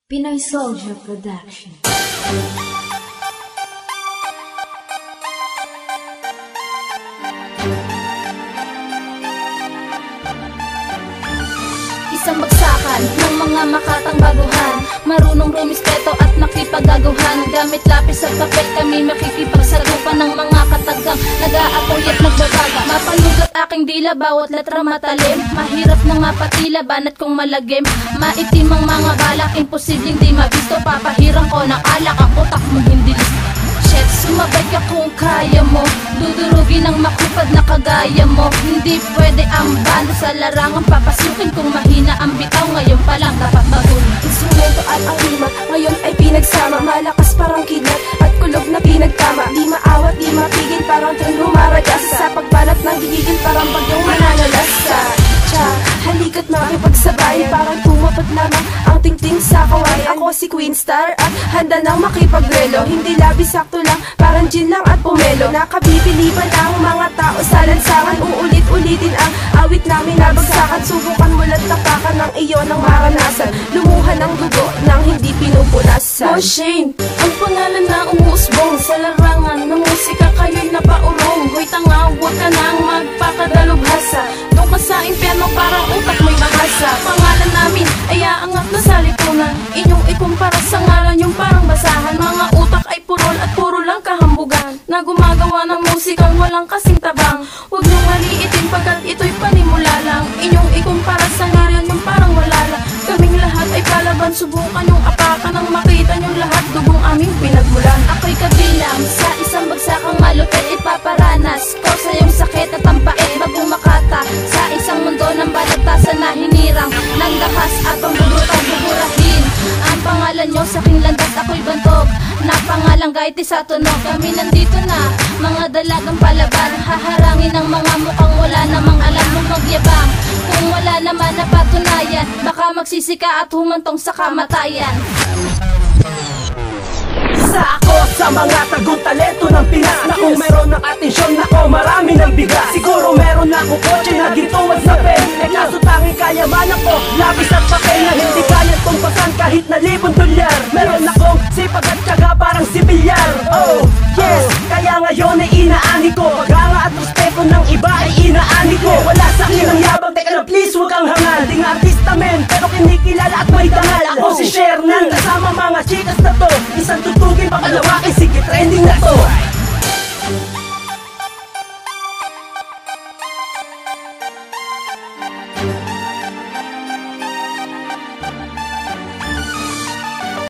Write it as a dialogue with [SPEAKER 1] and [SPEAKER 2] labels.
[SPEAKER 1] Pinoy Soldier Production.
[SPEAKER 2] Isang bagsakan ng mga makatang baguhan, marunong rumispeto at makipagaguhan. Gamit lapis at papel kami makikipagsagupan ng mga katagang nag-aapoy at nagbabaga. Mapanugat aking dila, bawat letra matalim, mahirap nang mapatila, banat kong malagim. Maitim ang mga balak, imposibleng di mabisto. Papahirang ko ng alak, ang utak mo hindi listo. Shit, sumabay ka kung kaya mo, dudurugin ang makupad na kagaya mo. Hindi pwede ang bando sa larangan, papasukin kung mahina ang bitaw. Ngayon pa lang dapat baguhin.
[SPEAKER 3] Instrumento at ang rima ngayon ay pinagsama, malakas parang kidlat at kulog na pinagtama. Di maawat, di mapigil, parang tren humaragas sa pagbanat ng gigigil, parang bagyong mananalasa. Halika't makipagsabay, parang tumapad lamang ang tingting sa kawayan. Ako si Queen Star at handa nang makipagwelo, hindi labis, sakto lang, parang gin lang at pomelo. Nakabibiliban ang mga tao sa lansangan, uulit-ulitin ang awit namin nabagsakan. Subukan mo lang tapakan ng iyon ang maranasan, lumuhan ng dugo nang hindi pinupunasan. Shane, ang pangalan na umuusbong sa larangan ng musika, kayo'y napaurong. Hoy tanga, huwag ka nang magpakadalubhasa, doon ka sa impyerno parang utak may mahasa. Pangalan namin ay aangat na sa lipunan, inyong ikumpara sa ngalan yung parang basahan. Mga utak ay purol at puro lang kahambugan, na gumagawa ng musikang walang kasing tabang. Huwag niyong maliitin pagkat ito'y panimula lang, inyong ikumpara sa ngalan yung parang wala lang. Kaming lahat ay palaban, subukan yung apakan nang makita niyong lahat dugong aming pinagmulan.
[SPEAKER 2] Ako'y kabilang sa isang bagsakang malupit, ipaparanas ko sa iyong sakit at ang pait bagong makata sa isang mundo ng balagtasan na hinirang ng lakas at pambubutang buburahin. Ang pangalan nyo sa aking landas, ako'y bantog na pangalanggay ti sa tunog. Kami nandito na, mga dalagang palaban, haharangin ang mga mukhang wala namang alam mong magyabang. Kung wala naman na patunayan, baka magsisika at humantong sa kamatayan.
[SPEAKER 4] Isa ako sa mga tagong talento ng Pinas, na kung meron ng atensyon, nako marami ng bigas. Siguro meron na ako kotse na gintuwad sa pen, eh kaso tanging kayamanan ko lapis at papel na hindi kaya tumpasan kahit na $1,000. Meron akong sipag at tiyaga parang si Bilyar. Oh yes, kaya ngayon ay inaani ko, paghanga at respeto ng iba ay inaani ko. Wala sa akin ang yabang, teka na please huwag kang hangal. Di nga artista men, pero kinikilala at may dangal. Ako si Shernan, kasama mga chikas